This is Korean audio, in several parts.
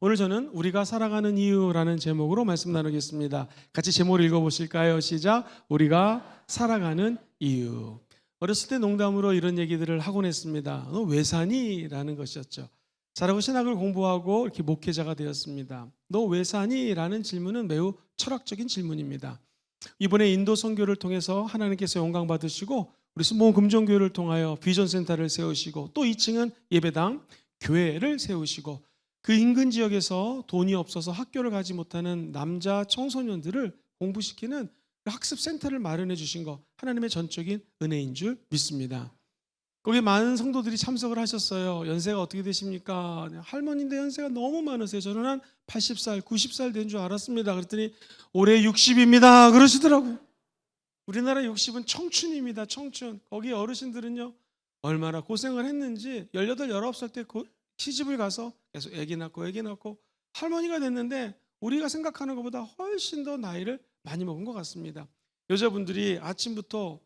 오늘 저는 우리가 살아가는 이유라는 제목으로 말씀 나누겠습니다. 같이 제목을 읽어보실까요? 시작. 우리가 살아가는 이유. 어렸을 때 농담으로 이런 얘기들을 하곤 했습니다. 너 왜 사니? 라는 것이었죠. 자라고 신학을 공부하고 이렇게 목회자가 되었습니다. 너 왜 사니? 라는 질문은 매우 철학적인 질문입니다. 이번에 인도 선교를 통해서 하나님께서 영광 받으시고 우리 순복음 금종교회를 통하여 비전센터를 세우시고 또 2층은 예배당, 교회를 세우시고 그 인근 지역에서 돈이 없어서 학교를 가지 못하는 남자 청소년들을 공부시키는 학습센터를 마련해 주신 거 하나님의 전적인 은혜인 줄 믿습니다. 거기 많은 성도들이 참석을 하셨어요. 연세가 어떻게 되십니까? 할머니인데 연세가 너무 많으세요. 저는 한 80살, 90살 된 줄 알았습니다. 그랬더니 올해 60입니다. 그러시더라고요. 우리나라 60은 청춘입니다. 청춘. 거기 어르신들은요 얼마나 고생을 했는지 18, 19살 때 시집을 가서 계속 애기 낳고 할머니가 됐는데 우리가 생각하는 것보다 훨씬 더 나이를 많이 먹은 것 같습니다. 여자분들이 아침부터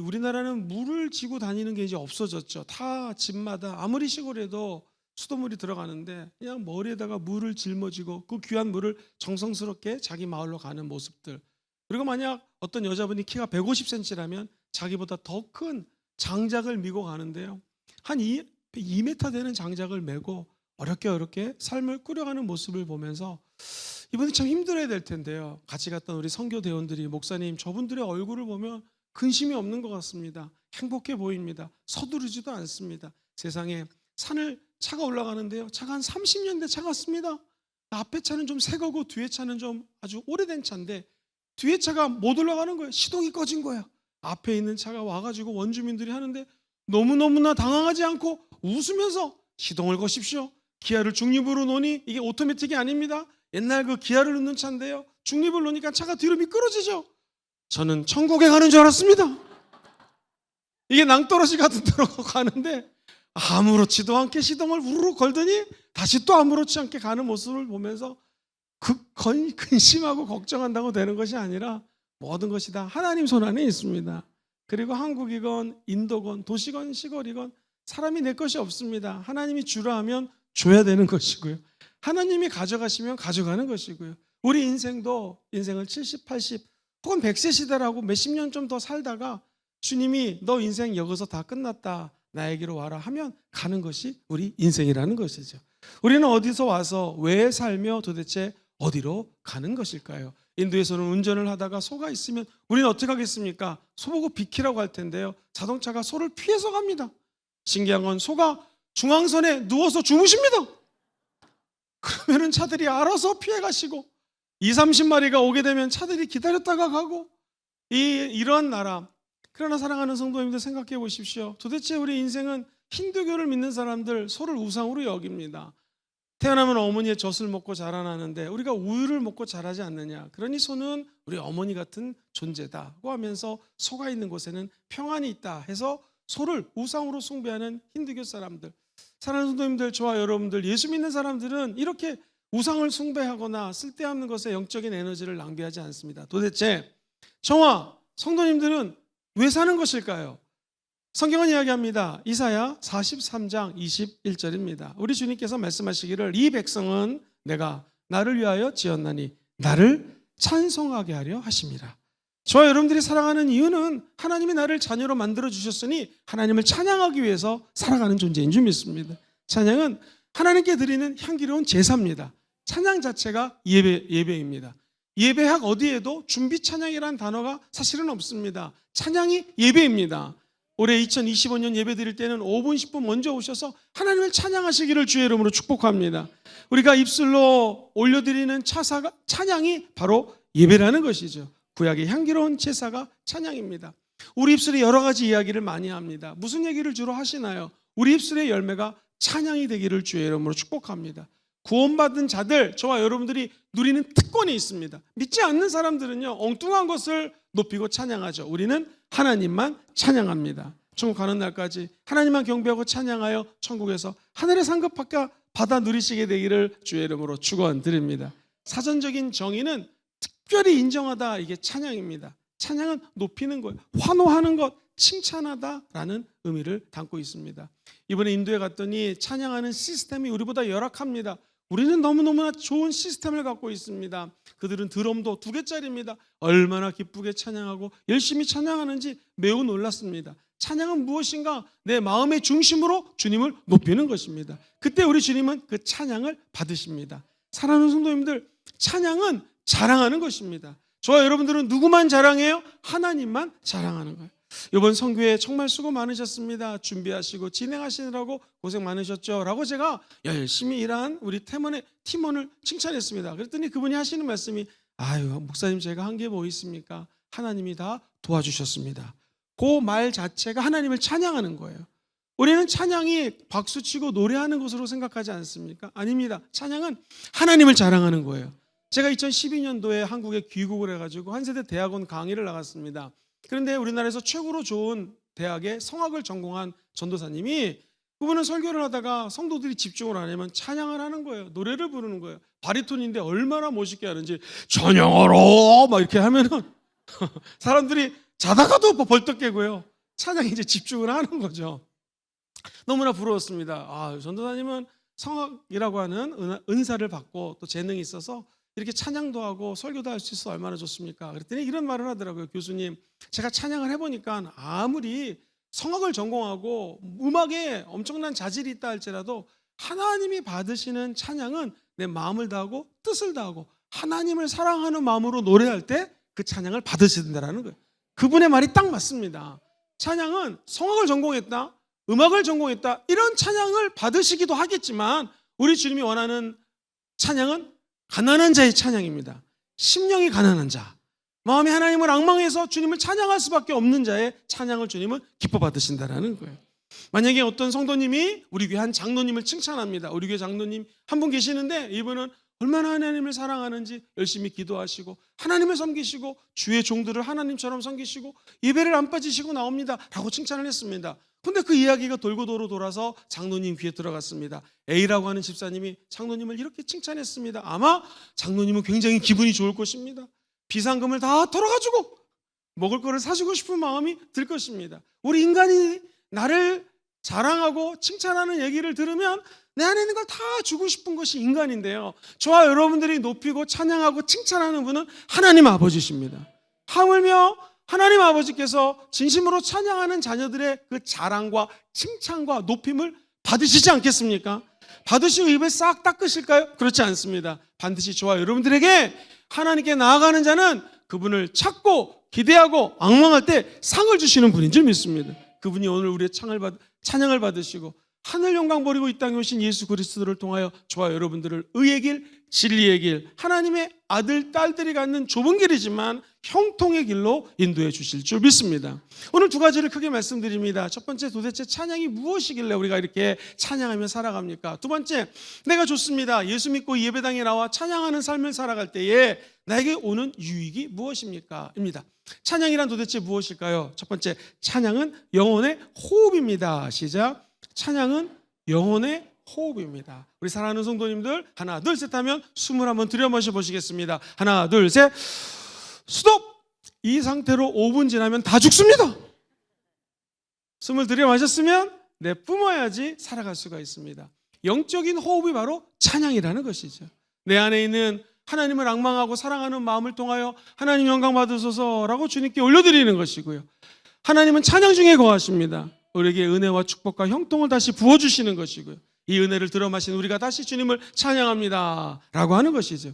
우리나라는 물을 지고 다니는 게 이제 없어졌죠. 다 집마다 아무리 시골에도 수돗물이 들어가는데 그냥 머리에다가 물을 짊어지고 그 귀한 물을 정성스럽게 자기 마을로 가는 모습들. 그리고 만약 어떤 여자분이 키가 150cm라면 자기보다 더 큰 장작을 미고 가는데요. 한 2m 되는 장작을 메고 어렵게 삶을 꾸려가는 모습을 보면서 이분이 참 힘들어야 될 텐데요. 같이 갔던 우리 선교대원들이 목사님 저분들의 얼굴을 보면 근심이 없는 것 같습니다. 행복해 보입니다. 서두르지도 않습니다. 세상에 산을 차가 올라가는데요. 차가 한 30년 된 차 같습니다. 앞에 차는 좀 새 거고 뒤에 차는 좀 아주 오래된 차인데 뒤에 차가 못 올라가는 거예요. 시동이 꺼진 거야. 앞에 있는 차가 와가지고 원주민들이 하는데 너무너무나 당황하지 않고 웃으면서 시동을 거십시오. 기아를 중립으로 놓으니 이게 오토매틱이 아닙니다. 옛날 그 기아를 넣는 차인데요. 중립을 놓으니까 차가 뒤로 미끄러지죠. 저는 천국에 가는 줄 알았습니다. 이게 낭떠러시 같은 데로 가는데 아무렇지도 않게 시동을 우르르 걸더니 다시 또 아무렇지 않게 가는 모습을 보면서 근심하고 걱정한다고 되는 것이 아니라 모든 것이 다 하나님 손 안에 있습니다. 그리고 한국이건 인도건 도시건 시골이건 사람이 내 것이 없습니다. 하나님이 주라 하면 줘야 되는 것이고요. 하나님이 가져가시면 가져가는 것이고요. 우리 인생을 70, 80 혹은 100세 시대라고 몇십 년 좀 더 살다가 주님이 너 인생 여기서 다 끝났다 나에게로 와라 하면 가는 것이 우리 인생이라는 것이죠. 우리는 어디서 와서 왜 살며 도대체 어디로 가는 것일까요? 인도에서는 운전을 하다가 소가 있으면 우리는 어떻게 하겠습니까? 소 보고 비키라고 할 텐데요. 자동차가 소를 피해서 갑니다. 신기한 건 소가 중앙선에 누워서 주무십니다. 그러면은 차들이 알아서 피해 가시고 20-30마리가 오게 되면 차들이 기다렸다가 가고 이런 나라. 그러나 사랑하는 성도님들 생각해 보십시오. 도대체 우리 인생은 힌두교를 믿는 사람들 소를 우상으로 여깁니다. 태어나면 어머니의 젖을 먹고 자라나는데 우리가 우유를 먹고 자라지 않느냐. 그러니 소는 우리 어머니 같은 존재다고 하면서 소가 있는 곳에는 평안이 있다 해서 소를 우상으로 숭배하는 힌두교 사람들. 사랑하는 성도님들, 저와 여러분들, 예수 믿는 사람들은 이렇게 우상을 숭배하거나 쓸데없는 것에 영적인 에너지를 낭비하지 않습니다. 도대체 저와 성도님들은 왜 사는 것일까요? 성경은 이야기합니다. 이사야 43장 21절입니다. 우리 주님께서 말씀하시기를 이 백성은 내가 나를 위하여 지었나니 나를 찬송하게 하려 하심이라. 저와 여러분들이 살아가는 이유는 하나님이 나를 자녀로 만들어 주셨으니 하나님을 찬양하기 위해서 살아가는 존재인 줄 믿습니다. 찬양은 하나님께 드리는 향기로운 제사입니다. 찬양 자체가 예배입니다. 예배학 어디에도 준비 찬양이라는 단어가 사실은 없습니다. 찬양이 예배입니다. 올해 2025년 예배 드릴 때는 5분 10분 먼저 오셔서 하나님을 찬양하시기를 주의 이름으로 축복합니다. 우리가 입술로 올려드리는 찬양이 바로 예배라는 것이죠. 구약의 향기로운 제사가 찬양입니다. 우리 입술에 여러 가지 이야기를 많이 합니다. 무슨 얘기를 주로 하시나요? 우리 입술의 열매가 찬양이 되기를 주의 이름으로 축복합니다. 구원받은 자들, 저와 여러분들이 누리는 특권이 있습니다. 믿지 않는 사람들은요 엉뚱한 것을 높이고 찬양하죠. 우리는 하나님만 찬양합니다. 천국 가는 날까지 하나님만 경배하고 찬양하여 천국에서 하늘의 상급 받아 누리시게 되기를 주의 이름으로 축원드립니다. 사전적인 정의는 특별히 인정하다, 이게 찬양입니다. 찬양은 높이는 것, 환호하는 것, 칭찬하다라는 의미를 담고 있습니다. 이번에 인도에 갔더니 찬양하는 시스템이 우리보다 열악합니다. 우리는 너무너무나 좋은 시스템을 갖고 있습니다. 그들은 드럼도 2개짜리입니다. 얼마나 기쁘게 찬양하고 열심히 찬양하는지 매우 놀랐습니다. 찬양은 무엇인가? 내 마음의 중심으로 주님을 높이는 것입니다. 그때 우리 주님은 그 찬양을 받으십니다. 사랑하는 성도님들, 찬양은 자랑하는 것입니다. 저와 여러분들은 누구만 자랑해요? 하나님만 자랑하는 거예요. 이번 선교회 정말 수고 많으셨습니다. 준비하시고 진행하시느라고 고생 많으셨죠? 라고 제가 열심히 일한 우리 팀원을 칭찬했습니다. 그랬더니 그분이 하시는 말씀이, 아유 목사님, 제가 한 게 뭐 있습니까? 하나님이 다 도와주셨습니다. 그 말 자체가 하나님을 찬양하는 거예요. 우리는 찬양이 박수치고 노래하는 것으로 생각하지 않습니까? 아닙니다. 찬양은 하나님을 자랑하는 거예요. 제가 2012년도에 한국에 귀국을 해가지고 한 세대 대학원 강의를 나갔습니다. 그런데 우리나라에서 최고로 좋은 대학에 성악을 전공한 전도사님이, 그분은 설교를 하다가 성도들이 집중을 안 하면 찬양을 하는 거예요. 노래를 부르는 거예요. 바리톤인데 얼마나 멋있게 하는지, 찬양하라 막 이렇게 하면은 사람들이 자다가도 벌떡 깨고요. 찬양에 이제 집중을 하는 거죠. 너무나 부러웠습니다. 아, 전도사님은 성악이라고 하는 은사를 받고 또 재능이 있어서 이렇게 찬양도 하고 설교도 할 수 있어 얼마나 좋습니까? 그랬더니 이런 말을 하더라고요. 교수님, 제가 찬양을 해보니까 아무리 성악을 전공하고 음악에 엄청난 자질이 있다 할지라도 하나님이 받으시는 찬양은 내 마음을 다하고 뜻을 다하고 하나님을 사랑하는 마음으로 노래할 때 그 찬양을 받으신다라는 거예요. 그분의 말이 딱 맞습니다. 찬양은 성악을 전공했다, 음악을 전공했다, 이런 찬양을 받으시기도 하겠지만 우리 주님이 원하는 찬양은 가난한 자의 찬양입니다. 심령이 가난한 자, 마음이 하나님을 앙망해서 주님을 찬양할 수밖에 없는 자의 찬양을 주님은 기뻐 받으신다라는 거예요. 만약에 어떤 성도님이 우리 교회 한 장로님을 칭찬합니다. 우리 교회 장로님 한 분 계시는데 이분은 얼마나 하나님을 사랑하는지 열심히 기도하시고 하나님을 섬기시고 주의 종들을 하나님처럼 섬기시고 예배를 안 빠지시고 나옵니다 라고 칭찬을 했습니다. 근데 그 이야기가 돌고 돌아서 장로님 귀에 들어갔습니다. A라고 하는 집사님이 장로님을 이렇게 칭찬했습니다. 아마 장로님은 굉장히 기분이 좋을 것입니다. 비상금을 다 털어가지고 먹을 거를 사주고 싶은 마음이 들 것입니다. 우리 인간이 나를 자랑하고 칭찬하는 얘기를 들으면 내 안에 있는 걸 다 주고 싶은 것이 인간인데요, 저와 여러분들이 높이고 찬양하고 칭찬하는 분은 하나님 아버지십니다. 하물며 하나님 아버지께서 진심으로 찬양하는 자녀들의 그 자랑과 칭찬과 높임을 받으시지 않겠습니까? 받으시고 입에 싹 닦으실까요? 그렇지 않습니다. 반드시 저와 여러분들에게 하나님께 나아가는 자는 그분을 찾고 기대하고 앙망할 때 상을 주시는 분인 줄 믿습니다. 그분이 오늘 우리의 찬양을 받으시고 하늘 영광 버리고 이 땅에 오신 예수 그리스도를 통하여 저와 여러분들을 의의 길, 진리의 길, 하나님의 아들, 딸들이 갖는 좁은 길이지만 형통의 길로 인도해 주실 줄 믿습니다. 오늘 2가지를 크게 말씀드립니다. 첫 번째, 도대체 찬양이 무엇이길래 우리가 이렇게 찬양하며 살아갑니까? 두 번째, 내가 좋습니다. 예수 믿고 예배당에 나와 찬양하는 삶을 살아갈 때에 나에게 오는 유익이 무엇입니까? 입니다. 찬양이란 도대체 무엇일까요? 첫 번째, 찬양은 영혼의 호흡입니다. 시작. 찬양은 영혼의 호흡입니다. 우리 사랑하는 성도님들, 하나 둘 셋 하면 숨을 한번 들여 마셔 보시겠습니다. 하나 둘 셋, 스톱! 이 상태로 5분 지나면 다 죽습니다. 숨을 들여 마셨으면 내뿜어야지 살아갈 수가 있습니다. 영적인 호흡이 바로 찬양이라는 것이죠. 내 안에 있는 하나님을 앙망하고 사랑하는 마음을 통하여 하나님 영광 받으소서라고 주님께 올려드리는 것이고요, 하나님은 찬양 중에 거하십니다. 우리에게 은혜와 축복과 형통을 다시 부어주시는 것이고요, 이 은혜를 들어마신 우리가 다시 주님을 찬양합니다 라고 하는 것이죠.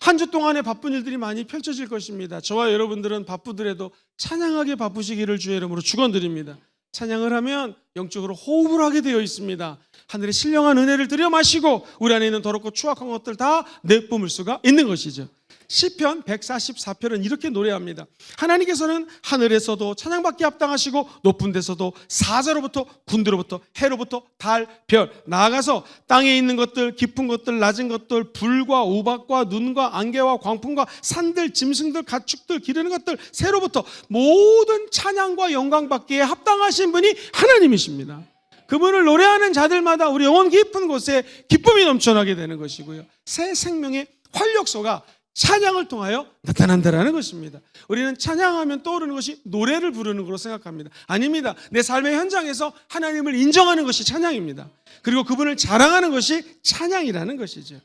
한 주 동안에 바쁜 일들이 많이 펼쳐질 것입니다. 저와 여러분들은 바쁘더라도 찬양하게 바쁘시기를 주의 이름으로 축원드립니다. 찬양을 하면 영적으로 호흡을 하게 되어 있습니다. 하늘의 신령한 은혜를 들여 마시고 우리 안에 있는 더럽고 추악한 것들 다 내뿜을 수가 있는 것이죠. 시편 144편은 이렇게 노래합니다. 하나님께서는 하늘에서도 찬양받기 합당하시고 높은 데서도 사자로부터 군대로부터 해로부터 달, 별, 나아가서 땅에 있는 것들, 깊은 것들, 낮은 것들, 불과 우박과 눈과 안개와 광풍과 산들, 짐승들, 가축들, 기르는 것들, 새로부터 모든 찬양과 영광받기에 합당하신 분이 하나님이십니다. 그분을 노래하는 자들마다 우리 영혼 깊은 곳에 기쁨이 넘쳐나게 되는 것이고요, 새 생명의 활력소가 찬양을 통하여 나타난다는 것입니다. 우리는 찬양하면 떠오르는 것이 노래를 부르는 것으로 생각합니다. 아닙니다. 내 삶의 현장에서 하나님을 인정하는 것이 찬양입니다. 그리고 그분을 자랑하는 것이 찬양이라는 것이죠.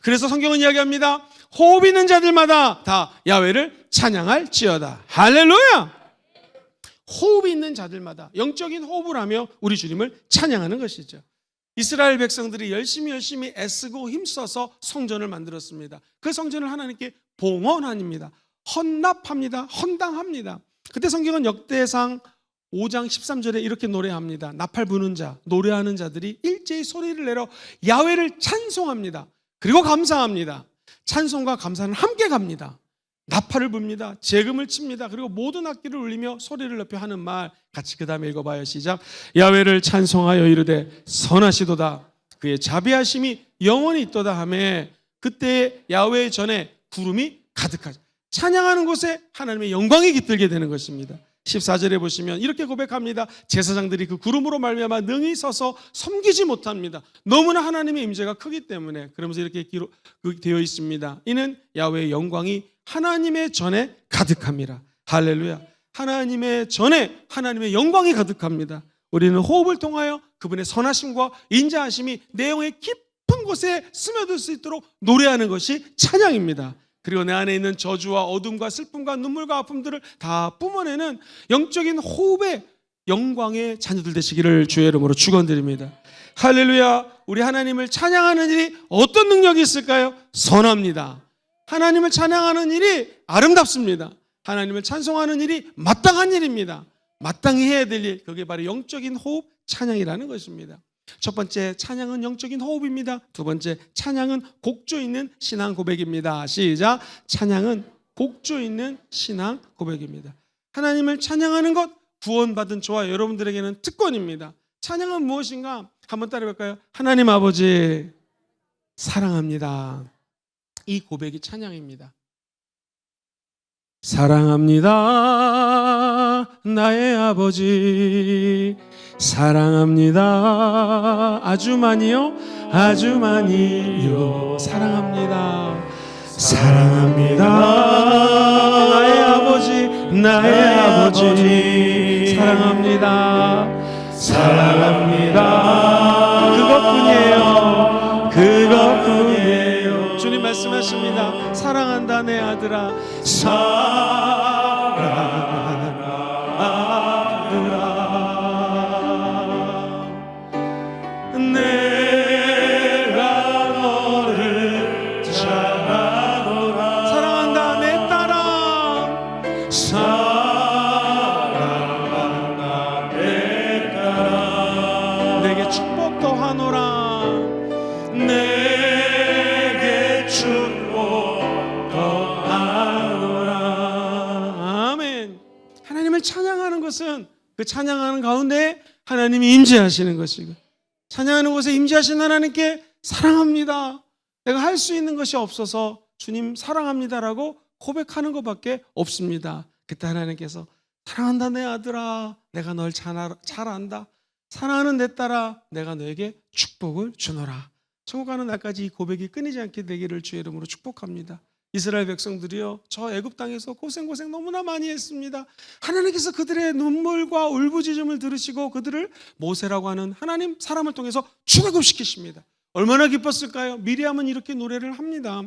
그래서 성경은 이야기합니다. 호흡 있는 자들마다 다 야훼를 찬양할지어다. 할렐루야. 호흡이 있는 자들마다 영적인 호흡을 하며 우리 주님을 찬양하는 것이죠. 이스라엘 백성들이 열심히 애쓰고 힘써서 성전을 만들었습니다. 그 성전을 하나님께 봉헌합니다. 헌납합니다. 헌당합니다. 그때 성경은 역대상 5장 13절에 이렇게 노래합니다. 나팔 부는 자, 노래하는 자들이 일제히 소리를 내러 야훼를 찬송합니다. 그리고 감사합니다. 찬송과 감사는 함께 갑니다. 나팔을 붑니다. 재금을 칩니다. 그리고 모든 악기를 울리며 소리를 높여 하는 말, 같이 그 다음에 읽어봐요. 시작. 야훼를 찬송하여 이르되 선하시도다. 그의 자비하심이 영원히 있도다 하매 그때 야훼 전에 구름이 가득하죠. 찬양하는 곳에 하나님의 영광이 깃들게 되는 것입니다. 14절에 보시면 이렇게 고백합니다. 제사장들이 그 구름으로 말미암아 능히 서서 섬기지 못합니다. 너무나 하나님의 임재가 크기 때문에. 그러면서 이렇게 되어 있습니다. 이는 야훼의 영광이 하나님의 전에 가득합니다. 할렐루야. 하나님의 전에 하나님의 영광이 가득합니다. 우리는 호흡을 통하여 그분의 선하심과 인자하심이 내 영의 깊은 곳에 스며들 수 있도록 노래하는 것이 찬양입니다. 그리고 내 안에 있는 저주와 어둠과 슬픔과 눈물과 아픔들을 다 뿜어내는 영적인 호흡의 영광의 자녀들 되시기를 주의 이름으로 축원드립니다. 할렐루야. 우리 하나님을 찬양하는 일이 어떤 능력이 있을까요? 선합니다. 하나님을 찬양하는 일이 아름답습니다. 하나님을 찬송하는 일이 마땅한 일입니다. 마땅히 해야 될 일, 그게 바로 영적인 호흡 찬양이라는 것입니다. 첫 번째, 찬양은 영적인 호흡입니다. 두 번째, 찬양은 곡조 있는 신앙 고백입니다. 시작. 찬양은 곡조 있는 신앙 고백입니다. 하나님을 찬양하는 것, 구원받은 저와 여러분들에게는 특권입니다. 찬양은 무엇인가? 한번 따라해볼까요? 하나님 아버지 사랑합니다. 이 고백이 찬양입니다. 사랑합니다. 나의 아버지 사랑합니다. 아주 많이요? 아주 많이요. 사랑합니다. 사랑합니다. 나의 아버지, 나의 아버지 사랑합니다. 사랑합니다. 그것뿐이에요. 그것뿐이에요. 주님 말씀하십니다. 사랑한다 내 아들아. 찬양하는 것은 그 찬양하는 가운데 하나님이 임재하시는 것이고, 찬양하는 곳에 임재하신 하나님께 사랑합니다. 내가 할 수 있는 것이 없어서 주님 사랑합니다라고 고백하는 것밖에 없습니다. 그때 하나님께서 사랑한다 내 아들아, 내가 널 잘 안다. 사랑하는 내 딸아, 내가 너에게 축복을 주노라. 천국 가는 날까지 이 고백이 끊이지 않게 되기를 주의 이름으로 축복합니다. 이스라엘 백성들이요, 저 애굽 땅에서 고생 너무나 많이 했습니다. 하나님께서 그들의 눈물과 울부짖음을 들으시고 그들을 모세라고 하는 하나님 사람을 통해서 출애굽시키십니다. 얼마나 기뻤을까요? 미리암은 이렇게 노래를 합니다.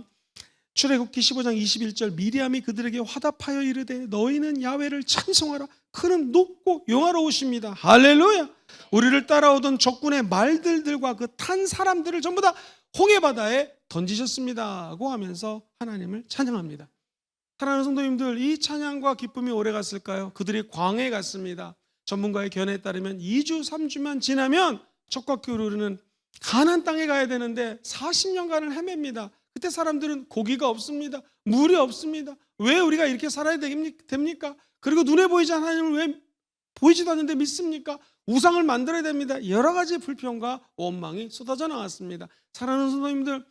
출애굽기 15장 21절, 미리암이 그들에게 화답하여 이르되 너희는 야훼를 찬송하라. 그는 높고 영화로우십니다. 할렐루야. 우리를 따라오던 적군의 말들과 그 탄 사람들을 전부 다 홍해 바다에 던지셨습니다고 하면서 하나님을 찬양합니다. 사랑하는 성도님들, 이 찬양과 기쁨이 오래 갔을까요? 그들이 광해에 갔습니다. 전문가의 견해에 따르면 2주 3주만 지나면 척박히 오르는 가나안 땅에 가야 되는데 40년간을 헤맵니다. 그때 사람들은 고기가 없습니다. 물이 없습니다. 왜 우리가 이렇게 살아야 됩니까? 그리고 눈에 보이지 않는 하나님을 왜 보이지도 않는데 믿습니까? 우상을 만들어야 됩니다. 여러 가지 불평과 원망이 쏟아져 나왔습니다. 사랑하는 성도님들,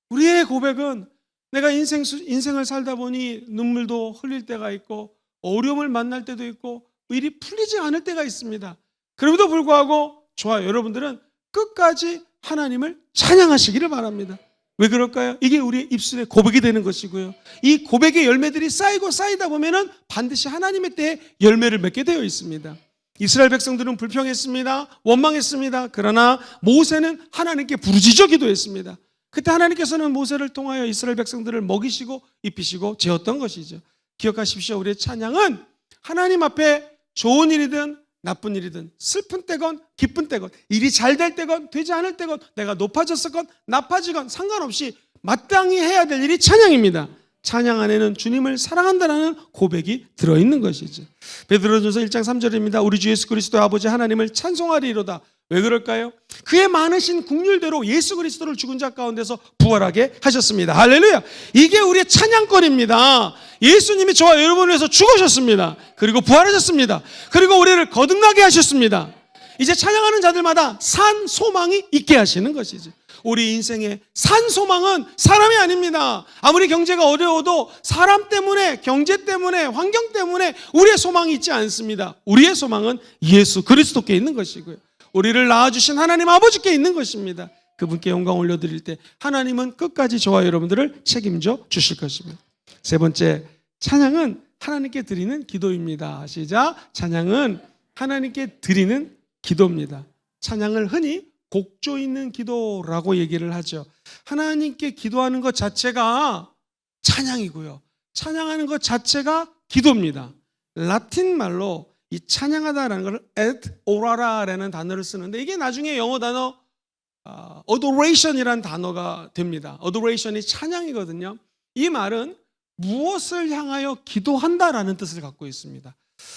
우리의 고백은 내가 인생을 살다 보니 눈물도 흘릴 때가 있고 어려움을 만날 때도 있고 일이 풀리지 않을 때가 있습니다. 그럼에도 불구하고 저와 여러분들은 끝까지 하나님을 찬양하시기를 바랍니다. 왜 그럴까요? 이게 우리의 입술의 고백이 되는 것이고요, 이 고백의 열매들이 쌓이고 쌓이다 보면은 반드시 하나님의 때에 열매를 맺게 되어 있습니다. 이스라엘 백성들은 불평했습니다. 원망했습니다. 그러나 모세는 하나님께 부르짖어 기도했습니다. 그때 하나님께서는 모세를 통하여 이스라엘 백성들을 먹이시고 입히시고 재웠던 것이죠. 기억하십시오. 우리의 찬양은 하나님 앞에 좋은 일이든 나쁜 일이든 슬픈 때건 기쁜 때건 일이 잘 될 때건 되지 않을 때건 내가 높아졌건 나빠지건 상관없이 마땅히 해야 될 일이 찬양입니다. 찬양 안에는 주님을 사랑한다는 고백이 들어있는 것이죠. 베드로전서 1장 3절입니다. 우리 주 예수 그리스도의 아버지 하나님을 찬송하리로다. 왜 그럴까요? 그의 많으신 긍휼대로 예수 그리스도를 죽은 자 가운데서 부활하게 하셨습니다. 할렐루야. 이게 우리의 찬양거리입니다. 예수님이 저와 여러분을 위해서 죽으셨습니다. 그리고 부활하셨습니다. 그리고 우리를 거듭나게 하셨습니다. 이제 찬양하는 자들마다 산 소망이 있게 하시는 것이죠. 우리 인생의 산 소망은 사람이 아닙니다. 아무리 경제가 어려워도 사람 때문에, 경제 때문에, 환경 때문에 우리의 소망이 있지 않습니다. 우리의 소망은 예수 그리스도께 있는 것이고요. 우리를 낳아주신 하나님 아버지께 있는 것입니다. 그분께 영광 올려드릴 때 하나님은 끝까지 저와 여러분들을 책임져 주실 것입니다. 세 번째, 찬양은 하나님께 드리는 기도입니다. 시작. 찬양은 하나님께 드리는 기도입니다. 찬양을 흔히 곡조 있는 기도라고 얘기를 하죠. 하나님께 기도하는 것 자체가 찬양이고요. 찬양하는 것 자체가 기도입니다. 라틴 말로 이 찬양하다라는 걸 et orara라는 단어를 쓰는데 이게 나중에 영어 단어 adoration이라는 단어가 됩니다. adoration이 찬양이거든요. 이 말은 무엇을 향하여 기도한다라는 뜻을 갖고 있습니다.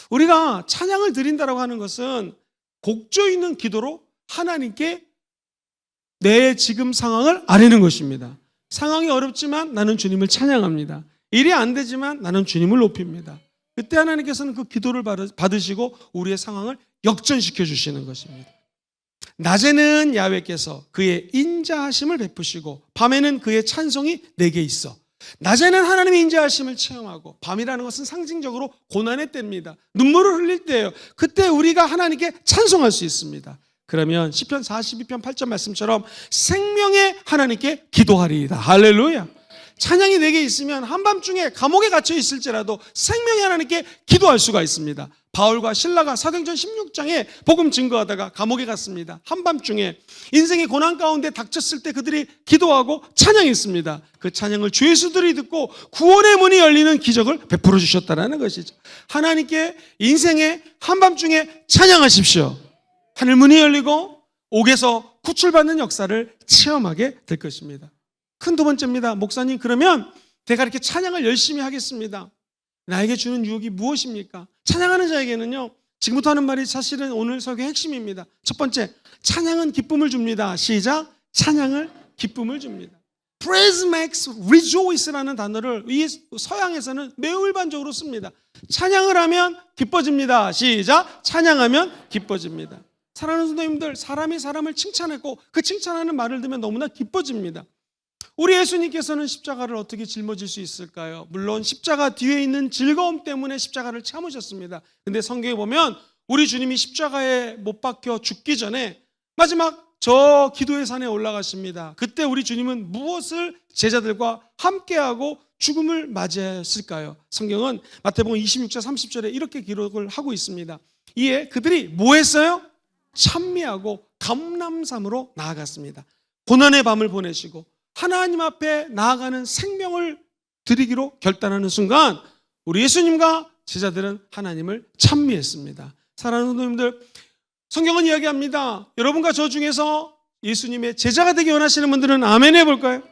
우리가 찬양을 드린다라고 하는 것은 곡조 있는 기도로 하나님께 내 지금 상황을 아뢰는 것입니다. 상황이 어렵지만 나는 주님을 찬양합니다. 일이 안 되지만 나는 주님을 높입니다. 그때 하나님께서는 그 기도를 받으시고 우리의 상황을 역전시켜 주시는 것입니다. 낮에는 야훼께서 그의 인자하심을 베푸시고 밤에는 그의 찬송이 내게 있어. 낮에는 하나님의 인자하심을 체험하고 밤이라는 것은 상징적으로 고난의 때입니다. 눈물을 흘릴 때예요. 그때 우리가 하나님께 찬송할 수 있습니다. 그러면 시편 42편 8절 말씀처럼 생명의 하나님께 기도하리이다. 할렐루야. 찬양이 내게 있으면 한밤중에 감옥에 갇혀 있을지라도 생명의 하나님께 기도할 수가 있습니다. 바울과 실라가 사도행전 16장에 복음 증거하다가 감옥에 갔습니다. 한밤중에 인생의 고난 가운데 닥쳤을 때 그들이 기도하고 찬양했습니다. 그 찬양을 주 예수들이 듣고 구원의 문이 열리는 기적을 베풀어 주셨다는 것이죠. 하나님께 인생의 한밤중에 찬양하십시오. 하늘문이 열리고 옥에서 구출받는 역사를 체험하게 될 것입니다. 큰 두 번째입니다. 목사님, 그러면 내가 이렇게 찬양을 열심히 하겠습니다. 나에게 주는 유혹이 무엇입니까? 찬양하는 자에게는요, 지금부터 하는 말이 사실은 오늘 설교의 핵심입니다. 첫 번째, 찬양은 기쁨을 줍니다. 시작. 찬양을 기쁨을 줍니다. Praise makes rejoice라는 단어를 이 서양에서는 매우 일반적으로 씁니다. 찬양을 하면 기뻐집니다. 시작. 찬양하면 기뻐집니다. 사랑하는 성도님들, 사람이 사람을 칭찬했고 그 칭찬하는 말을 들으면 너무나 기뻐집니다. 우리 예수님께서는 십자가를 어떻게 짊어질 수 있을까요? 물론 십자가 뒤에 있는 즐거움 때문에 십자가를 참으셨습니다. 근데 성경에 보면 우리 주님이 십자가에 못 박혀 죽기 전에 마지막 저 기도의 산에 올라가십니다. 그때 우리 주님은 무엇을 제자들과 함께하고 죽음을 맞이했을까요? 성경은 마태복음 26장 30절에 이렇게 기록을 하고 있습니다. 이에 그들이 뭐 했어요? 찬미하고 감람산으로 나아갔습니다. 고난의 밤을 보내시고 하나님 앞에 나아가는 생명을 드리기로 결단하는 순간 우리 예수님과 제자들은 하나님을 찬미했습니다. 사랑하는 성도님들, 성경은 이야기합니다. 여러분과 저 중에서 예수님의 제자가 되기 원하시는 분들은 아멘 해볼까요?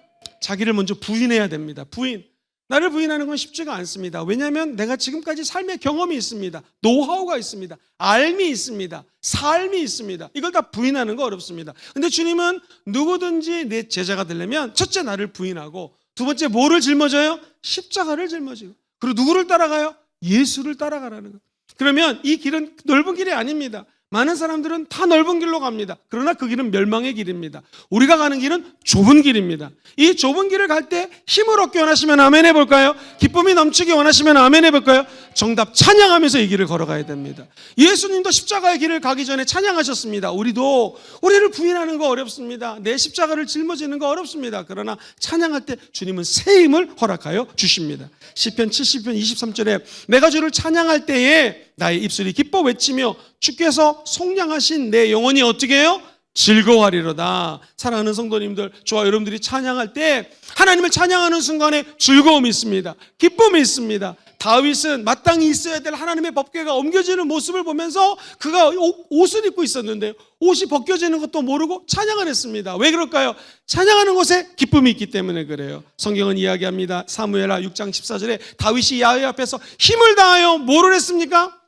자기를 먼저 부인해야 됩니다. 부인. 나를 부인하는 건 쉽지가 않습니다. 왜냐하면 내가 지금까지 삶의 경험이 있습니다. 노하우가 있습니다. 알미 있습니다. 삶이 있습니다. 이걸 다 부인하는 거 어렵습니다. 근데 주님은 누구든지 내 제자가 되려면 첫째 나를 부인하고 두 번째 뭐를 짊어져요? 십자가를 짊어지고 그리고 누구를 따라가요? 예수를 따라가라는 거예요. 그러면 이 길은 넓은 길이 아닙니다. 많은 사람들은 다 넓은 길로 갑니다. 그러나 그 길은 멸망의 길입니다. 우리가 가는 길은 좁은 길입니다. 이 좁은 길을 갈 때 힘을 얻기 원하시면 아멘 해볼까요? 기쁨이 넘치기 원하시면 아멘 해볼까요? 정답, 찬양하면서 이 길을 걸어가야 됩니다. 예수님도 십자가의 길을 가기 전에 찬양하셨습니다. 우리도 우리를 부인하는 거 어렵습니다. 내 십자가를 짊어지는 거 어렵습니다. 그러나 찬양할 때 주님은 새 힘을 허락하여 주십니다. 시편 70편 23절에 내가 주를 찬양할 때에 나의 입술이 기뻐 외치며 주께서 속량하신 내 영혼이 어떻게 해요? 즐거워하리로다. 사랑하는 성도님들, 저와 여러분들이 찬양할 때 하나님을 찬양하는 순간에 즐거움이 있습니다. 기쁨이 있습니다. 다윗은 마땅히 있어야 될 하나님의 법궤가 옮겨지는 모습을 보면서 그가 옷을 입고 있었는데 옷이 벗겨지는 것도 모르고 찬양을 했습니다. 왜 그럴까요? 찬양하는 것에 기쁨이 있기 때문에 그래요. 성경은 이야기합니다. 사무엘하 6장 14절에 다윗이 야훼 앞에서 힘을 다하여 뭐를 했습니까?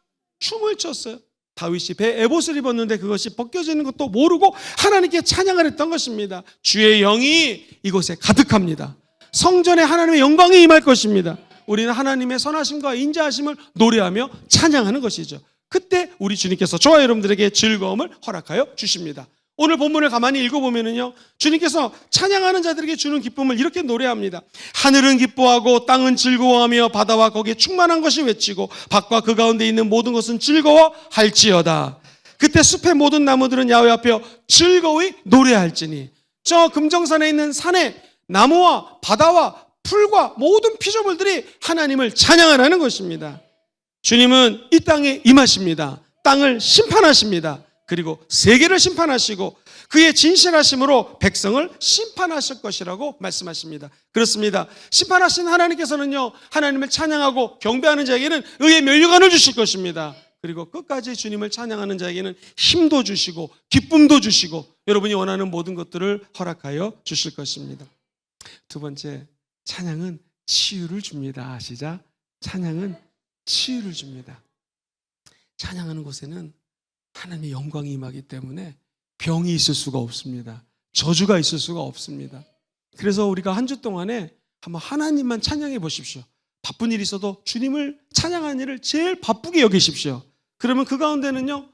춤을 췄어요. 다윗이 배에 에봇을 입었는데 그것이 벗겨지는 것도 모르고 하나님께 찬양을 했던 것입니다. 주의 영이 이곳에 가득합니다. 성전에 하나님의 영광이 임할 것입니다. 우리는 하나님의 선하심과 인자하심을 노래하며 찬양하는 것이죠. 그때 우리 주님께서 저와 여러분들에게 즐거움을 허락하여 주십니다. 오늘 본문을 가만히 읽어보면요, 주님께서 찬양하는 자들에게 주는 기쁨을 이렇게 노래합니다. 하늘은 기뻐하고 땅은 즐거워하며 바다와 거기에 충만한 것이 외치고 밭과 그 가운데 있는 모든 것은 즐거워할지어다. 그때 숲의 모든 나무들은 야훼 앞에 즐거이 노래할지니. 저 금정산에 있는 산에 나무와 바다와 풀과 모든 피조물들이 하나님을 찬양하라는 것입니다. 주님은 이 땅에 임하십니다. 땅을 심판하십니다. 그리고 세계를 심판하시고 그의 진실하심으로 백성을 심판하실 것이라고 말씀하십니다. 그렇습니다. 심판하신 하나님께서는요, 하나님을 찬양하고 경배하는 자에게는 의의 면류관을 주실 것입니다. 그리고 끝까지 주님을 찬양하는 자에게는 힘도 주시고 기쁨도 주시고 여러분이 원하는 모든 것들을 허락하여 주실 것입니다. 두 번째, 찬양은 치유를 줍니다. 시작. 찬양은 치유를 줍니다. 찬양하는 곳에는 하나님의 영광이 임하기 때문에 병이 있을 수가 없습니다. 저주가 있을 수가 없습니다. 그래서 우리가 한 주 동안에 한번 하나님만 찬양해 보십시오. 바쁜 일이 있어도 주님을 찬양하는 일을 제일 바쁘게 여기십시오. 그러면 그 가운데는요,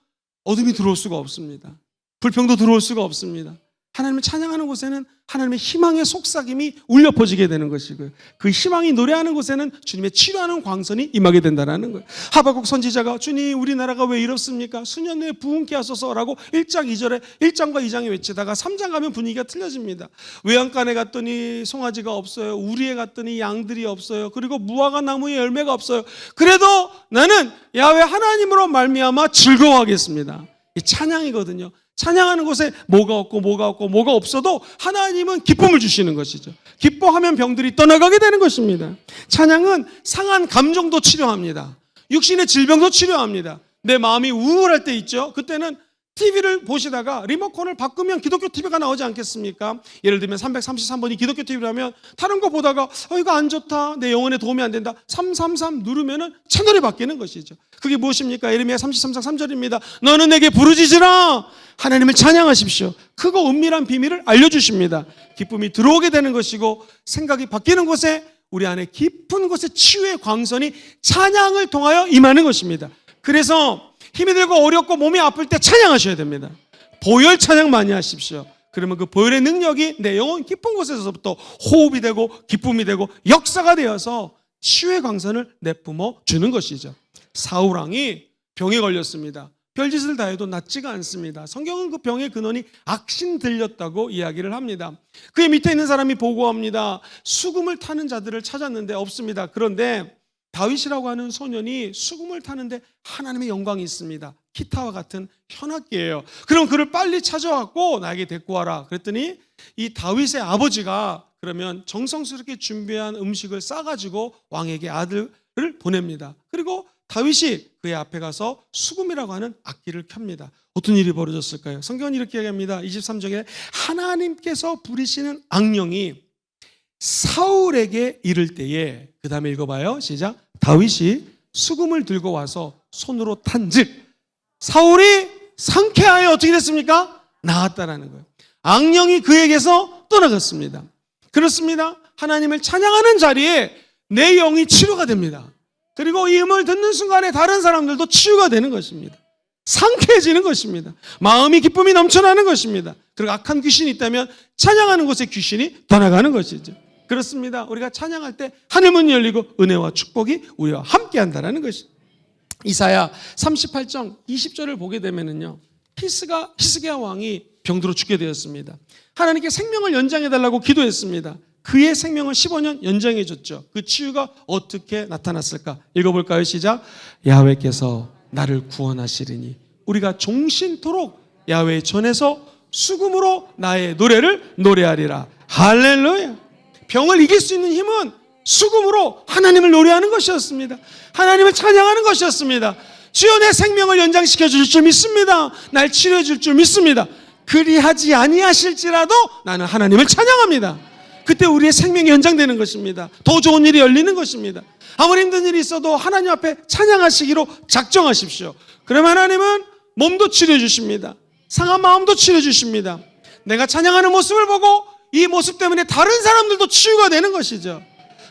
어둠이 들어올 수가 없습니다. 불평도 들어올 수가 없습니다. 하나님을 찬양하는 곳에는 하나님의 희망의 속삭임이 울려 퍼지게 되는 것이고요. 그 희망이 노래하는 곳에는 주님의 치료하는 광선이 임하게 된다는 거예요. 하박국 선지자가 주님 우리나라가 왜 이렇습니까? 수년 내에 부흥케 하소서라고 1장 2절에 1장과 2장에 외치다가 3장 가면 분위기가 틀려집니다. 외양간에 갔더니 송아지가 없어요. 우리에 갔더니 양들이 없어요. 그리고 무화과 나무에 열매가 없어요. 그래도 나는 야훼 하나님으로 말미암아 즐거워하겠습니다. 이 찬양이거든요. 찬양하는 곳에 뭐가 없어도 하나님은 기쁨을 주시는 것이죠. 기뻐하면 병들이 떠나가게 되는 것입니다. 찬양은 상한 감정도 치료합니다. 육신의 질병도 치료합니다. 내 마음이 우울할 때 있죠. 그때는 TV를 보시다가 리모컨을 바꾸면 기독교 TV가 나오지 않겠습니까? 예를 들면 333번이 기독교 TV라면 다른 거 보다가 이거 안 좋다, 내 영혼에 도움이 안 된다, 333 누르면은 채널이 바뀌는 것이죠. 그게 무엇입니까? 예레미야 33장 3절입니다. 너는 내게 부르짖으라. 하나님을 찬양하십시오. 크고 은밀한 비밀을 알려주십니다. 기쁨이 들어오게 되는 것이고 생각이 바뀌는 곳에 우리 안에 깊은 곳에 치유의 광선이 찬양을 통하여 임하는 것입니다. 그래서 힘이 들고 어렵고 몸이 아플 때 찬양하셔야 됩니다. 보혈 찬양 많이 하십시오. 그러면 그 보혈의 능력이 내 영혼 깊은 곳에서부터 호흡이 되고 기쁨이 되고 역사가 되어서 치유의 광선을 내뿜어 주는 것이죠. 사울왕이 병에 걸렸습니다. 별짓을 다 해도 낫지가 않습니다. 성경은 그 병의 근원이 악신 들렸다고 이야기를 합니다. 그의 밑에 있는 사람이 보고합니다. 수금을 타는 자들을 찾았는데 없습니다. 그런데 다윗이라고 하는 소년이 수금을 타는데 하나님의 영광이 있습니다. 기타와 같은 현악기예요. 그럼 그를 빨리 찾아왔고 나에게 데리고 와라. 그랬더니 이 다윗의 아버지가 그러면 정성스럽게 준비한 음식을 싸가지고 왕에게 아들을 보냅니다. 그리고 다윗이 그의 앞에 가서 수금이라고 하는 악기를 켭니다. 어떤 일이 벌어졌을까요? 성경은 이렇게 이야기합니다. 23절에 하나님께서 부리시는 악령이 사울에게 이를 때에, 그 다음에 읽어봐요. 시작. 다윗이 수금을 들고 와서 손으로 탄즉 사울이 상쾌하여 어떻게 됐습니까? 나았다라는 거예요. 악령이 그에게서 떠나갔습니다. 그렇습니다. 하나님을 찬양하는 자리에 내 영이 치료가 됩니다. 그리고 이 음을 듣는 순간에 다른 사람들도 치유가 되는 것입니다. 상쾌해지는 것입니다. 마음이 기쁨이 넘쳐나는 것입니다. 그리고 악한 귀신이 있다면 찬양하는 곳에 귀신이 떠나가는 것이죠. 그렇습니다. 우리가 찬양할 때 하늘문이 열리고 은혜와 축복이 우리와 함께 한다는 것이. 이사야 38장 20절을 보게 되면은요, 히스기야 왕이 병들어 죽게 되었습니다. 하나님께 생명을 연장해달라고 기도했습니다. 그의 생명을 15년 연장해 줬죠. 그 치유가 어떻게 나타났을까? 읽어볼까요? 시작. 야훼께서 나를 구원하시리니 우리가 종신토록 야훼 전에서 수금으로 나의 노래를 노래하리라. 할렐루야. 병을 이길 수 있는 힘은 수금으로 하나님을 노래하는 것이었습니다. 하나님을 찬양하는 것이었습니다. 주여 내 생명을 연장시켜 주실 줄 믿습니다. 날 치료해 줄 줄 믿습니다. 그리하지 아니하실지라도 나는 하나님을 찬양합니다. 그때 우리의 생명이 연장되는 것입니다. 더 좋은 일이 열리는 것입니다. 아무리 힘든 일이 있어도 하나님 앞에 찬양하시기로 작정하십시오. 그러면 하나님은 몸도 치료해 주십니다. 상한 마음도 치료해 주십니다. 내가 찬양하는 모습을 보고 이 모습 때문에 다른 사람들도 치유가 되는 것이죠.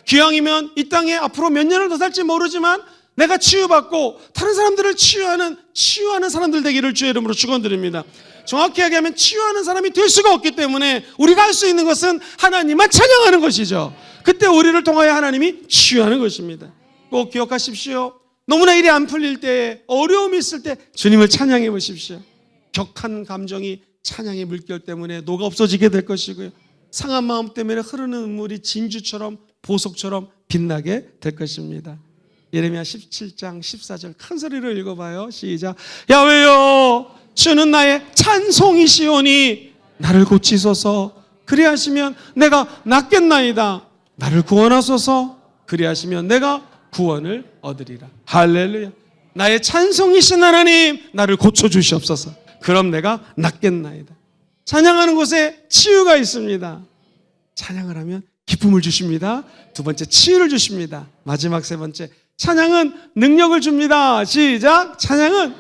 기왕이면 이 땅에 앞으로 몇 년을 더 살지 모르지만 내가 치유받고 다른 사람들을 치유하는 사람들 되기를 주의 이름으로 축원드립니다. 정확히 얘기하면 치유하는 사람이 될 수가 없기 때문에 우리가 할 수 있는 것은 하나님만 찬양하는 것이죠. 그때 우리를 통하여 하나님이 치유하는 것입니다. 꼭 기억하십시오. 너무나 일이 안 풀릴 때, 어려움이 있을 때 주님을 찬양해 보십시오. 격한 감정이 찬양의 물결 때문에 녹아 없어지게 될 것이고요. 상한 마음 때문에 흐르는 눈물이 진주처럼 보석처럼 빛나게 될 것입니다. 예레미야 17장 14절 큰 소리로 읽어봐요. 시작. 야훼여 주는 나의 찬송이시오니 나를 고치소서. 그리하시면 내가 낫겠나이다. 나를 구원하소서. 그리하시면 내가 구원을 얻으리라. 할렐루야. 나의 찬송이신 하나님 나를 고쳐주시옵소서. 그럼 내가 낫겠나이다. 찬양하는 곳에 치유가 있습니다. 찬양을 하면 기쁨을 주십니다. 두 번째 치유를 주십니다. 마지막 세 번째 찬양은 능력을 줍니다. 시작. 찬양은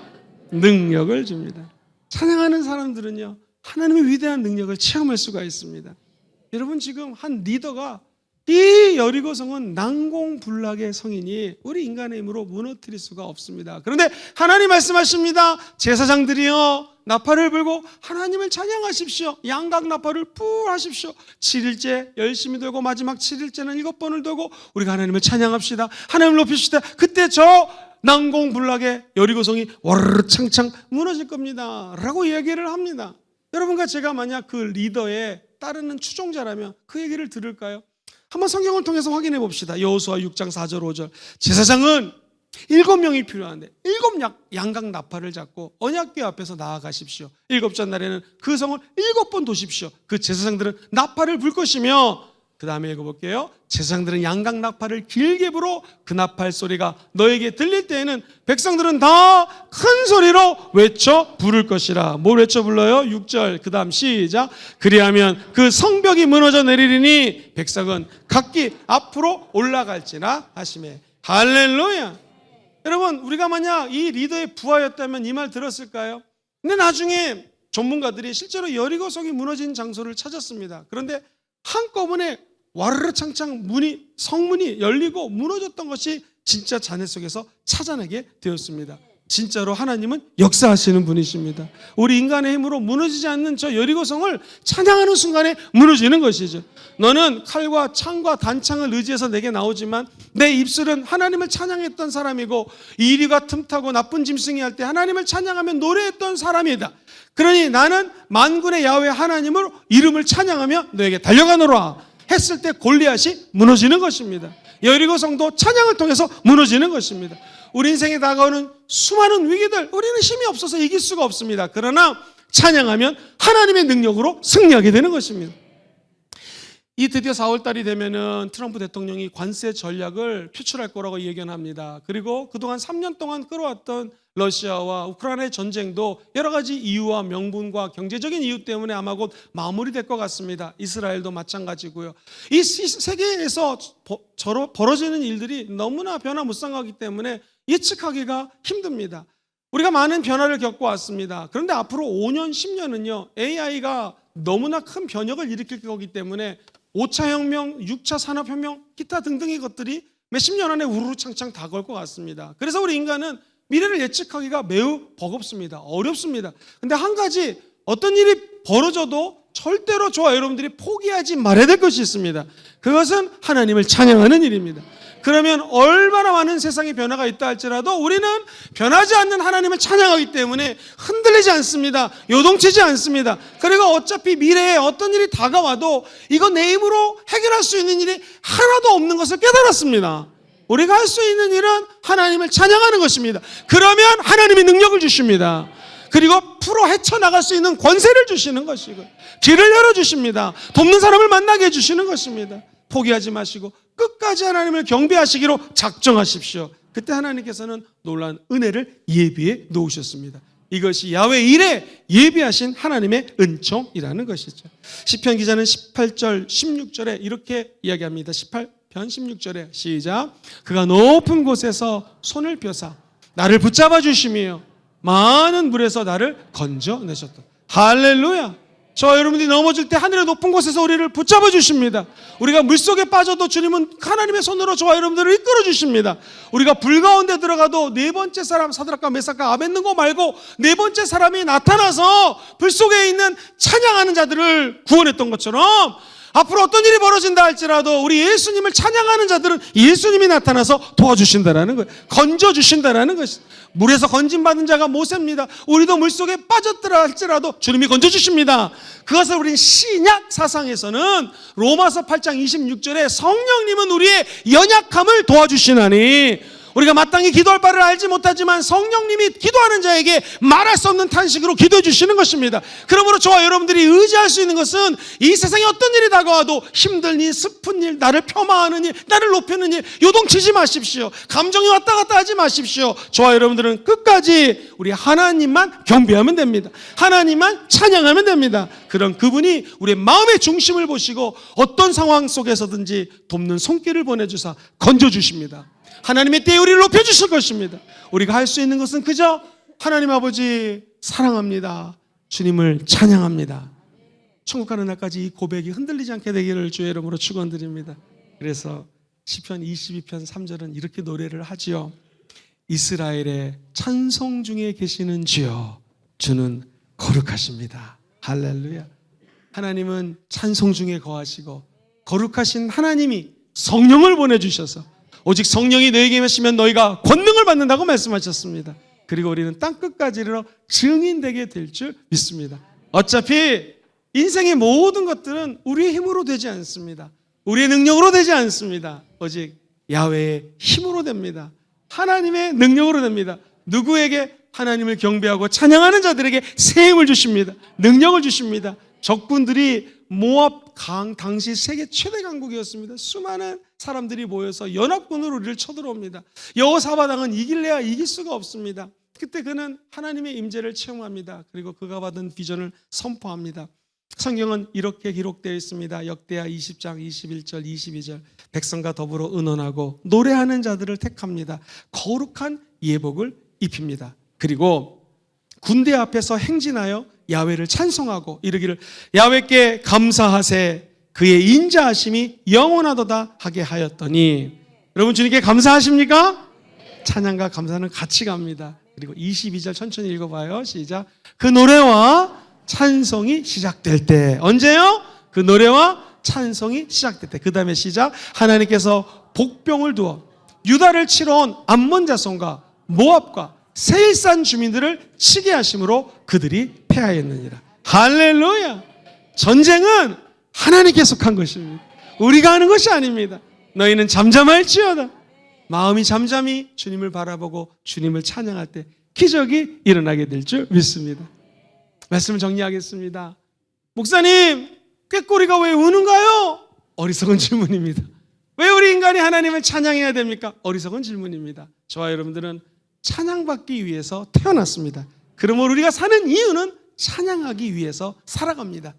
능력을 줍니다. 찬양하는 사람들은요 하나님의 위대한 능력을 체험할 수가 있습니다. 여러분 지금 한 리더가 이 여리고성은 난공불락의 성이니 우리 인간의 힘으로 무너뜨릴 수가 없습니다. 그런데 하나님 말씀하십니다. 제사장들이여 나팔을 불고 하나님을 찬양하십시오. 양각 나팔을 뿔 하십시오. 7일째 열심히 돌고 마지막 7일째는 7번을 돌고 우리가 하나님을 찬양합시다. 하나님을 높이시다. 그때 저 난공불락의 여리고성이 와르르 창창 무너질 겁니다 라고 얘기를 합니다. 여러분과 제가 만약 그 리더에 따르는 추종자라면 그 얘기를 들을까요? 한번 성경을 통해서 확인해 봅시다. 여호수아 6장 4절 5절 제사장은 7명이 필요한데 7 양각 나팔을 잡고 언약궤 앞에서 나아가십시오. 7째 날에는 그 성을 7번 도십시오. 그 제사장들은 나팔을 불 것이며 그 다음에 읽어볼게요. 제사장들은 양각 나팔을 길게 불어 그 나팔 소리가 너에게 들릴 때에는 백성들은 다 큰 소리로 외쳐 부를 것이라. 뭘 외쳐 불러요? 6절 그 다음 시작. 그리하면 그 성벽이 무너져 내리리니 백성은 각기 앞으로 올라갈지나 하시매. 할렐루야. 여러분 우리가 만약 이 리더의 부하였다면 이 말 들었을까요? 근데 나중에 전문가들이 실제로 여리고성이 무너진 장소를 찾았습니다. 그런데 한꺼번에 와르르 창창 성문이 열리고 무너졌던 것이 진짜 잔해 속에서 찾아내게 되었습니다. 진짜로 하나님은 역사하시는 분이십니다. 우리 인간의 힘으로 무너지지 않는 저 여리고성을 찬양하는 순간에 무너지는 것이죠. 너는 칼과 창과 단창을 의지해서 내게 나오지만 내 입술은 하나님을 찬양했던 사람이고 이리가 틈타고 나쁜 짐승이 할 때 하나님을 찬양하며 노래했던 사람이다. 그러니 나는 만군의 야훼 하나님으로 이름을 찬양하며 너에게 달려가노라 했을 때 골리앗이 무너지는 것입니다. 여리고성도 찬양을 통해서 무너지는 것입니다. 우리 인생에 다가오는 수많은 위기들 우리는 힘이 없어서 이길 수가 없습니다. 그러나 찬양하면 하나님의 능력으로 승리하게 되는 것입니다. 이 드디어 4월달이 되면은 트럼프 대통령이 관세 전략을 표출할 거라고 예견합니다. 그리고 그동안 3년 동안 끌어왔던 러시아와 우크라이나의 전쟁도 여러 가지 이유와 명분과 경제적인 이유 때문에 아마 곧 마무리될 것 같습니다. 이스라엘도 마찬가지고요. 이 세계에서 벌어지는 일들이 너무나 변화무쌍하기 때문에 예측하기가 힘듭니다. 우리가 많은 변화를 겪어왔습니다. 그런데 앞으로 5년, 10년은요 AI가 너무나 큰 변혁을 일으킬 거기 때문에 5차 혁명, 6차 산업혁명, 기타 등등의 것들이 몇십 년 안에 우르르창창 다가올 것 같습니다. 그래서 우리 인간은 미래를 예측하기가 매우 버겁습니다. 어렵습니다. 근데 한 가지 어떤 일이 벌어져도 절대로 저와 여러분들이 포기하지 말아야 될 것이 있습니다. 그것은 하나님을 찬양하는 일입니다. 그러면 얼마나 많은 세상의 변화가 있다 할지라도 우리는 변하지 않는 하나님을 찬양하기 때문에 흔들리지 않습니다. 요동치지 않습니다. 그리고 어차피 미래에 어떤 일이 다가와도 이거 내 힘으로 해결할 수 있는 일이 하나도 없는 것을 깨달았습니다. 우리가 할 수 있는 일은 하나님을 찬양하는 것입니다. 그러면 하나님이 능력을 주십니다. 그리고 풀어 헤쳐나갈 수 있는 권세를 주시는 것이고 길을 열어주십니다. 돕는 사람을 만나게 해주시는 것입니다. 포기하지 마시고 끝까지 하나님을 경배하시기로 작정하십시오. 그때 하나님께서는 놀라운 은혜를 예비해 놓으셨습니다. 이것이 야훼 일에 예비하신 하나님의 은총이라는 것이죠. 시편 기자는 18절 16절에 이렇게 이야기합니다. 18편 16절에 시작. 그가 높은 곳에서 손을 펴사 나를 붙잡아 주시며 많은 물에서 나를 건져내셨다. 할렐루야. 저와 여러분들이 넘어질 때 하늘의 높은 곳에서 우리를 붙잡아 주십니다. 우리가 물속에 빠져도 주님은 하나님의 손으로 저와 여러분들을 이끌어 주십니다. 우리가 불 가운데 들어가도 네 번째 사람 사드락과 메삭과 아벳느고 말고 네 번째 사람이 나타나서 불 속에 있는 찬양하는 자들을 구원했던 것처럼 앞으로 어떤 일이 벌어진다 할지라도 우리 예수님을 찬양하는 자들은 예수님이 나타나서 도와주신다라는 거예요. 건져주신다라는 것이. 물에서 건진받은 자가 모세입니다. 우리도 물속에 빠졌더라 할지라도 주님이 건져주십니다. 그것을 우린 신약 사상에서는 로마서 8장 26절에 성령님은 우리의 연약함을 도와주시나니 우리가 마땅히 기도할 바를 알지 못하지만 성령님이 기도하는 자에게 말할 수 없는 탄식으로 기도해 주시는 것입니다. 그러므로 저와 여러분들이 의지할 수 있는 것은 이 세상에 어떤 일이 다가와도 힘든 일, 슬픈 일, 나를 폄하하는 일, 나를 높이는 일 요동치지 마십시오. 감정이 왔다 갔다 하지 마십시오. 저와 여러분들은 끝까지 우리 하나님만 경배하면 됩니다. 하나님만 찬양하면 됩니다. 그런 그분이 우리의 마음의 중심을 보시고 어떤 상황 속에서든지 돕는 손길을 보내주사 건져주십니다. 하나님의 때에 우리를 높여주실 것입니다. 우리가 할 수 있는 것은 그저 하나님 아버지 사랑합니다. 주님을 찬양합니다. 천국 가는 날까지 이 고백이 흔들리지 않게 되기를 주의 이름으로 축원드립니다. 그래서 시편 22편 3절은 이렇게 노래를 하지요. 이스라엘의 찬송 중에 계시는 주여 주는 거룩하십니다. 할렐루야. 하나님은 찬송 중에 거하시고 거룩하신 하나님이 성령을 보내주셔서 오직 성령이 너에게 임하시면 너희가 권능을 받는다고 말씀하셨습니다. 그리고 우리는 땅끝까지 이르러 증인되게 될 줄 믿습니다. 어차피 인생의 모든 것들은 우리의 힘으로 되지 않습니다. 우리의 능력으로 되지 않습니다. 오직 야훼의 힘으로 됩니다. 하나님의 능력으로 됩니다. 누구에게? 하나님을 경배하고 찬양하는 자들에게 새 힘을 주십니다. 능력을 주십니다. 적군들이 모압 강 당시 세계 최대 강국이었습니다. 수많은 사람들이 모여서 연합군으로 우리를 쳐들어옵니다. 여호사밧 이길래야 이길 수가 없습니다. 그때 그는 하나님의 임재를 체험합니다. 그리고 그가 받은 비전을 선포합니다. 성경은 이렇게 기록되어 있습니다. 역대하 20장 21절 22절 백성과 더불어 의논하고 노래하는 자들을 택합니다. 거룩한 예복을 입힙니다. 그리고 군대 앞에서 행진하여 야훼를 찬송하고 이르기를 야훼께 감사하세 그의 인자하심이 영원하도다 하게 하였더니 여러분 주님께 감사하십니까? 찬양과 감사는 같이 갑니다. 그리고 22절 천천히 읽어봐요. 시작. 그 노래와 찬송이 시작될 때 언제요? 그 노래와 찬송이 시작될 때 그 다음에 시작. 하나님께서 복병을 두어 유다를 치러 온 암몬 자손과 모압과 세일산 주민들을 치게 하심으로 그들이 패하였느니라. 할렐루야. 전쟁은 하나님께서 한 것입니다. 우리가 하는 것이 아닙니다. 너희는 잠잠할지어다. 마음이 잠잠히 주님을 바라보고 주님을 찬양할 때 기적이 일어나게 될 줄 믿습니다. 말씀을 정리하겠습니다. 목사님, 꾀꼬리가 왜 우는가요? 어리석은 질문입니다. 왜 우리 인간이 하나님을 찬양해야 됩니까? 어리석은 질문입니다. 저와 여러분들은 찬양받기 위해서 태어났습니다. 그러므로 우리가 사는 이유는 찬양하기 위해서 살아갑니다.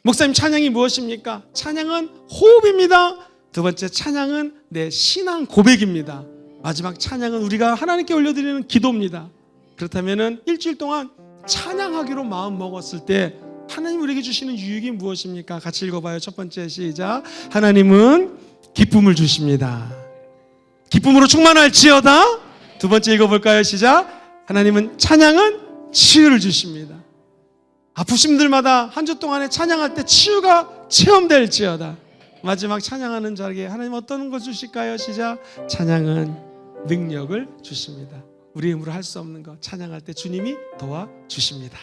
목사님, 찬양이 무엇입니까? 찬양은 호흡입니다. 두 번째, 찬양은 내 신앙 고백입니다. 마지막 찬양은 우리가 하나님께 올려드리는 기도입니다. 그렇다면 일주일 동안 찬양하기로 마음 먹었을 때 하나님 우리에게 주시는 유익이 무엇입니까? 같이 읽어봐요. 첫 번째 시작. 하나님은 기쁨을 주십니다. 기쁨으로 충만할지어다. 두 번째 읽어볼까요? 시작. 하나님은 찬양은 치유를 주십니다. 아프심들마다 한 주 동안에 찬양할 때 치유가 체험될지어다. 마지막 찬양하는 자에게 하나님 어떤 것 주실까요? 시작. 찬양은 능력을 주십니다. 우리 힘으로 할 수 없는 것 찬양할 때 주님이 도와주십니다.